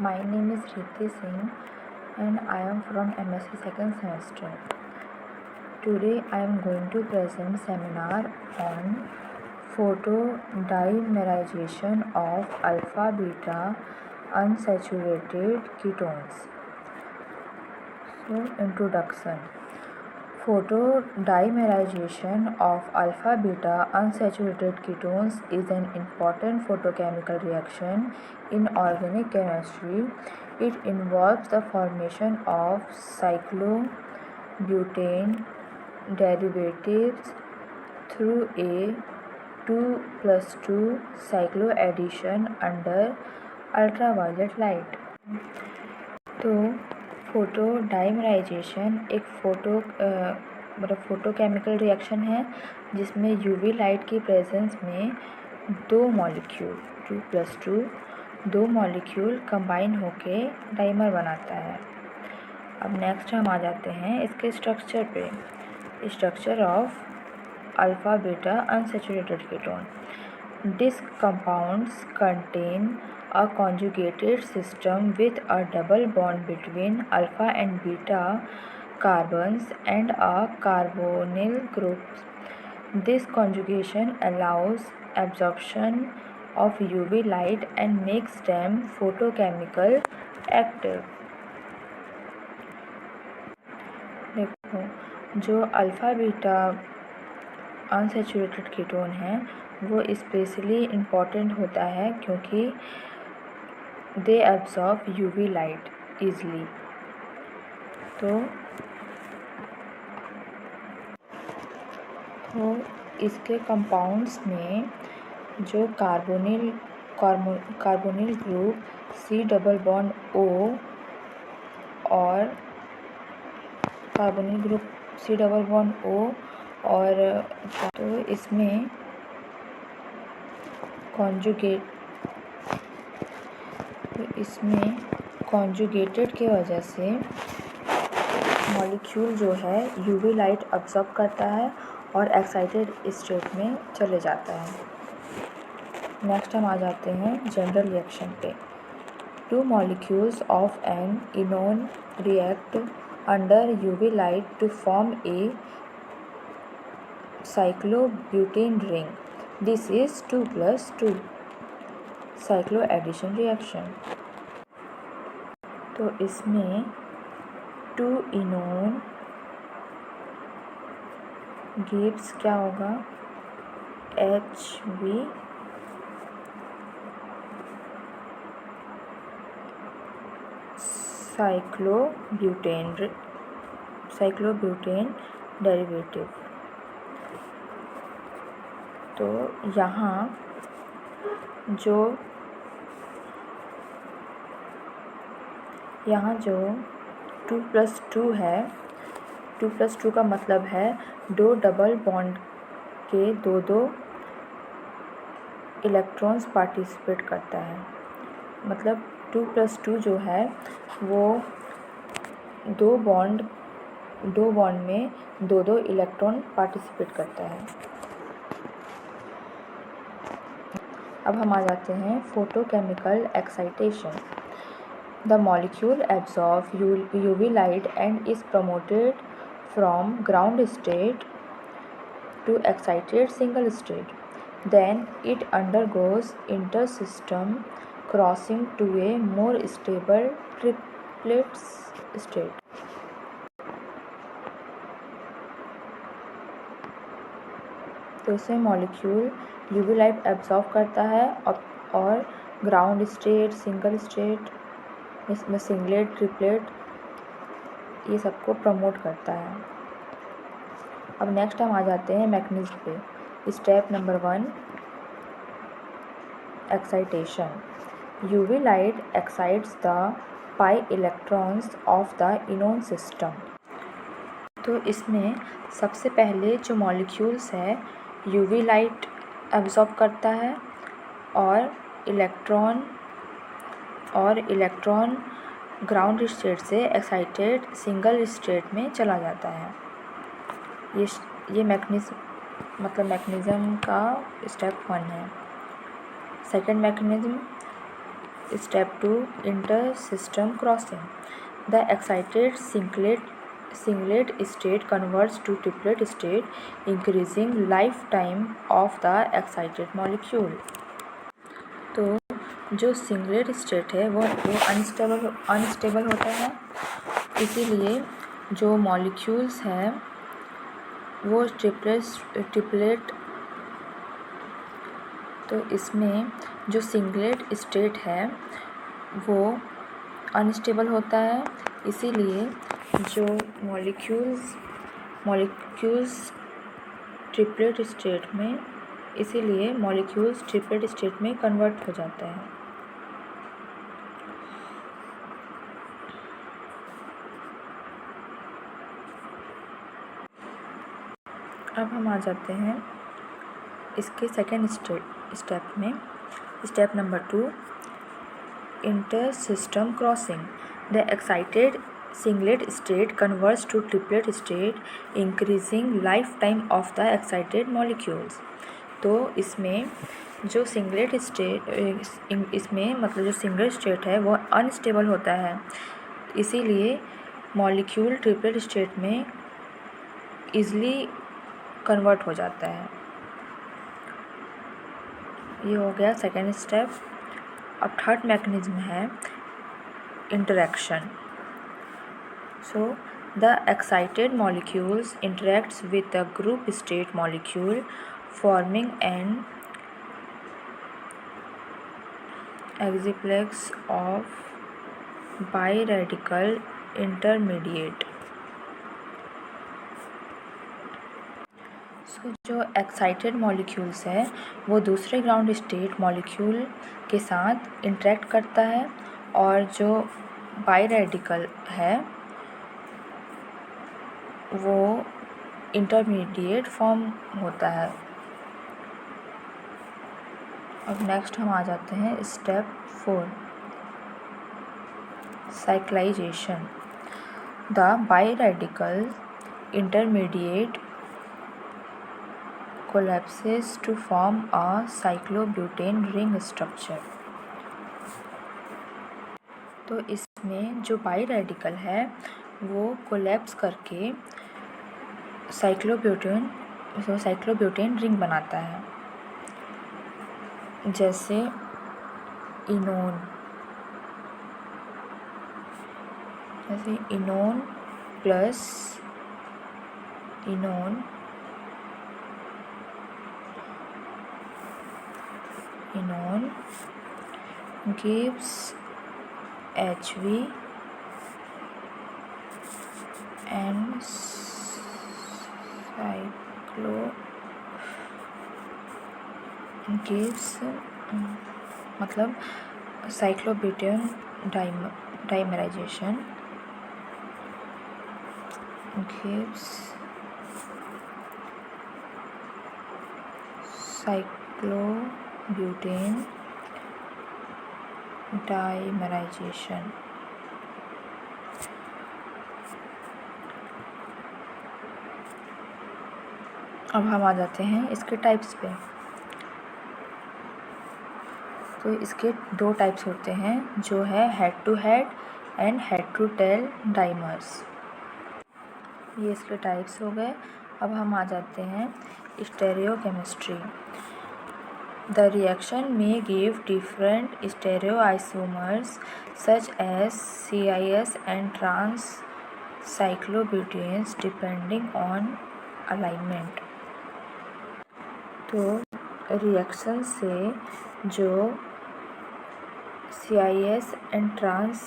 My name is Riddhi Singh and I am from MSc second semester. Today I am going to present seminar on photodimerization of alpha beta unsaturated ketones. So, introduction. Photodimerization of alpha beta unsaturated ketones is an important photochemical reaction in organic chemistry. It involves the formation of cyclobutane derivatives through a 2+2 cycloaddition under ultraviolet light. तो फोटोडाइमराइजेशन एक photochemical reaction है जिसमें UV light की presence में दो molecule combine होके dimer बनाता है। अब नेक्स्ट हम आ जाते हैं इसके स्ट्रक्चर पे। Structure of alpha beta unsaturated ketone. These compounds contain a conjugated system with a double bond between alpha and beta carbons and a carbonyl group. This conjugation allows absorption of UV light and makes them photochemical active. देखो, जो alpha beta unsaturated ketone है वो specially important होता है क्योंकि they absorb UV light easily. तो इसके compounds में जो carbonyl group C double bond O और तो इसमें कॉन्जुगेटेड की वजह से मॉलिक्यूल जो है यूवी लाइट अब्जॉर्ब करता है और एक्साइटेड स्टेट में चले जाता है। नेक्स्ट हम आ जाते हैं जनरल रिएक्शन पे। Two molecules of an enone react under UV light to form a cyclobutane ring. This is 2+2 cycloaddition reaction. तो इसमें 2 इनोन गिव्स क्या होगा HB cyclobutane डेरिवेटिव। तो यहाँ जो 2+2 है, 2+2 का मतलब है दो डबल बॉन्ड के दो इलेक्ट्रॉन्स पार्टिसिपेट करता है। मतलब 2+2 जो है वो दो बॉन्ड में दो इलेक्ट्रॉन पार्टिसिपेट करता है। अब हम आ जाते हैं photochemical excitation. The molecule absorb UV light and is promoted from ground state to excited single state. Then it undergoes inter system crossing to a more stable triplet state. तो इसमें molecule UV light absorb करता है और ground state, single state, इसमें singlet, triplet, ये सबको promote करता है। अब नेक्स्ट हम आ जाते हैं मैकेनिज्म पे। Step number 1 excitation. UV light excites the pi electrons of the इनोन system. तो इसमें सबसे पहले जो मॉलिक्यूल्स है यूवी लाइट एब्जॉर्ब करता है और इलेक्ट्रॉन ग्राउंड स्टेट से एक्साइटेड सिंगल स्टेट में चला जाता है। ये मैकेनिज़्म का स्टेप 1 है। Second mechanism Step 2, inter-system crossing. The excited singlet state converts to triplet state, increasing lifetime of the excited molecule. तो जो सिंगलेट स्टेट है वो अनस्टेबल होता है, इसीलिए जो मॉलिक्यूल्स हैं वो ट्रिपलेट तो इसमें जो सिंगलेट स्टेट है वो अनस्टेबल होता है, इसीलिए जो मॉलिक्यूल्स ट्रिपलेट स्टेट में कन्वर्ट हो जाते हैं। अब हम आ जाते हैं इसके सेकेंड स्टेप में। Step number 2, inter system crossing. The excited singlet state converts to triplet state, increasing lifetime of the excited molecules. तो इसमें जो सिंगलेट स्टेट है वो अनस्टेबल होता है, इसीलिए मॉलिक्यूल ट्रिपलेट स्टेट में ईज़िली कन्वर्ट हो जाता है। ये हो गया सेकेंड स्टेप। अब थर्ड मैकेनिज्म है interaction. So the excited molecules interacts with the ground state molecule, forming an exciplex of biradical intermediate. जो एक्साइटेड मॉलिक्यूल्स है वो दूसरे ग्राउंड स्टेट मॉलिक्यूल के साथ इंटरेक्ट करता है, और जो बाइरेडिकल है वो इंटरमीडिएट फॉर्म होता है। अब नेक्स्ट हम आ जाते हैं step 4, cyclization. The biradical intermediate collapses to form a cyclobutane ring structure। तो इसमें जो बाइरेडिकल है वो कोलैप्स करके साइक्लोब्यूटेन रिंग बनाता है, जैसे इनोन प्लस इनोन gives HV and मतलब cyclobutane dimerisation gives cyclobutane dimerisation. अब हम आ जाते हैं इसके टाइप्स पे। तो इसके 2 टाइप्स होते हैं, जो है head to head and head to tail dimers. ये इसके टाइप्स हो गए। अब हम आ जाते हैं stereochemistry. The reaction may give different stereoisomers such as CIS and trans cyclobutanes depending on alignment। तो रिएक्शन से जो CIS एंड ट्रांस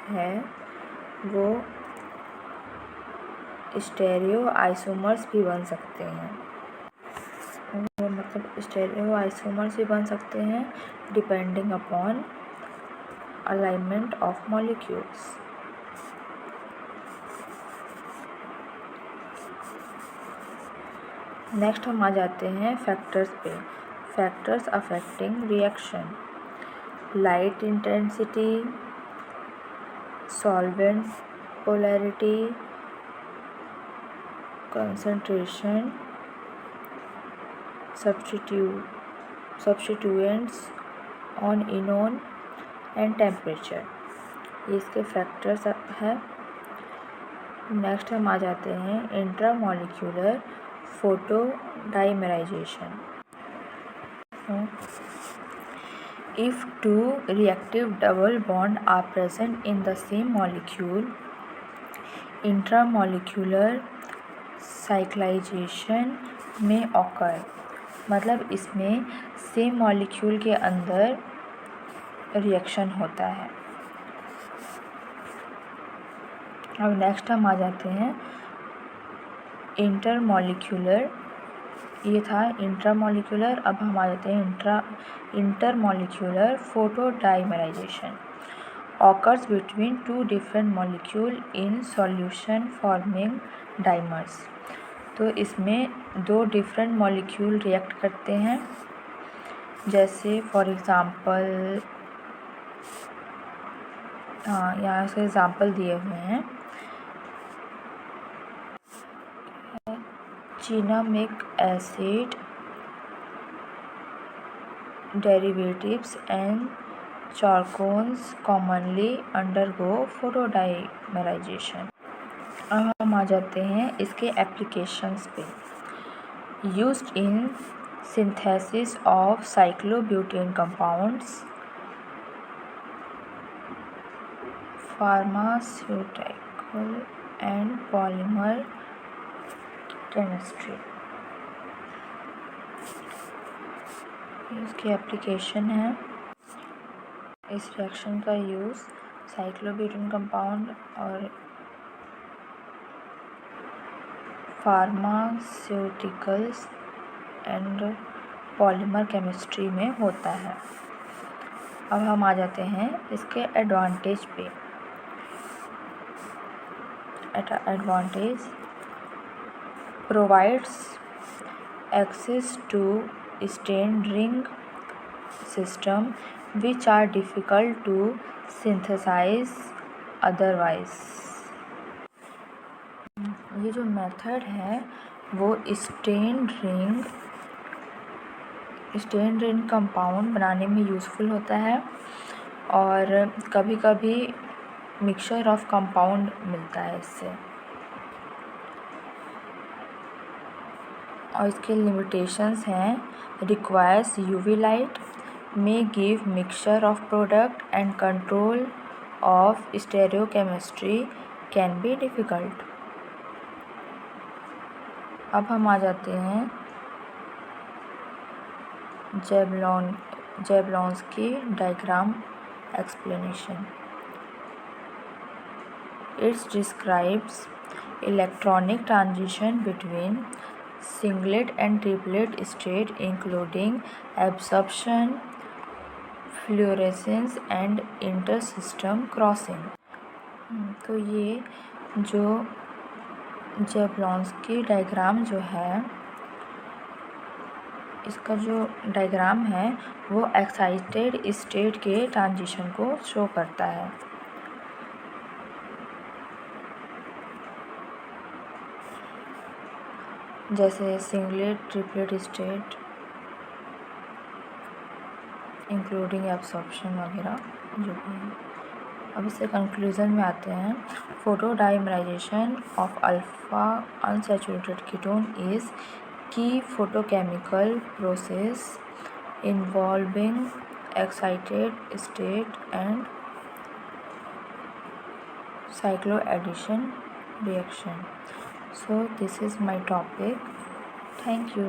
है वो स्टेरियो आइसोमर्स भी बन सकते हैं, स्टेरियो आइसोमर्स भी बन सकते हैं depending upon alignment of molecules. Next हम आ जाते हैं फैक्टर्स पे। Factors affecting reaction: light intensity, solvent polarity, concentration, substituents on enone and temperature, ये इसके फैक्टर्स है। नेक्स्ट हम आ जाते हैं intramolecular फोटोडाइमराइजेशन। If two reactive double bonds are present in the same molecule, intramolecular cyclization may occur। मतलब इसमें same molecule के अंदर रिएक्शन होता है। अब नेक्स्ट हम आ जाते हैं इंटरमॉलिक्यूलर, ये था इंट्रामॉलिक्यूलर। अब हम आ जाते हैं intermolecular फोटोडाइमराइजेशन occurs between two different molecule in solution forming dimers। तो इसमें दो डिफरेंट मॉलिक्यूल रिएक्ट करते हैं, जैसे फॉर एग्ज़ाम्पल यहाँ से एग्ज़ाम्पल दिए हुए हैं cinnamic acid derivatives and charcoals commonly undergo photodimerization। अब हम आ जाते हैं इसके एप्लीकेशंस पे। Used in synthesis of cyclobutane compounds, pharmaceutical and polymer chemistry, इसकी एप्लीकेशन है। इस रिएक्शन का यूज़ साइक्लोब्यूटेन कंपाउंड और फार्मास्यूटिकल्स एंड पॉलीमर केमिस्ट्री में होता है। अब हम आ जाते हैं इसके एडवांटेज पे। Advantage provides access to stained ring system which are difficult to synthesize otherwise। ये जो मेथड है वो स्टेन्ड रिंग कंपाउंड बनाने में यूज़फुल होता है, और कभी कभी मिक्सचर ऑफ कंपाउंड मिलता है इससे। और इसके लिमिटेशंस हैं requires UV light, may give mixture of product and control of stereochemistry can be difficult. अब हम आ जाते हैं Jablonski diagram explanation. It's describes electronic transition between singlet and triplet state including absorption, fluorescence and intersystem crossing। तो ये जो जैवलॉन्स्की diagram जो है, इसका जो डायग्राम है वो एक्साइटेड स्टेट के ट्रांजिशन को शो करता है। जैसे singlet, triplet state including absorption वगैरह जो भी है। अब इससे कंक्लूज़न में आते हैं। Photodimerization of alpha unsaturated ketone is key photochemical process involving excited state and cycloaddition reaction। So this is my topic. Thank you.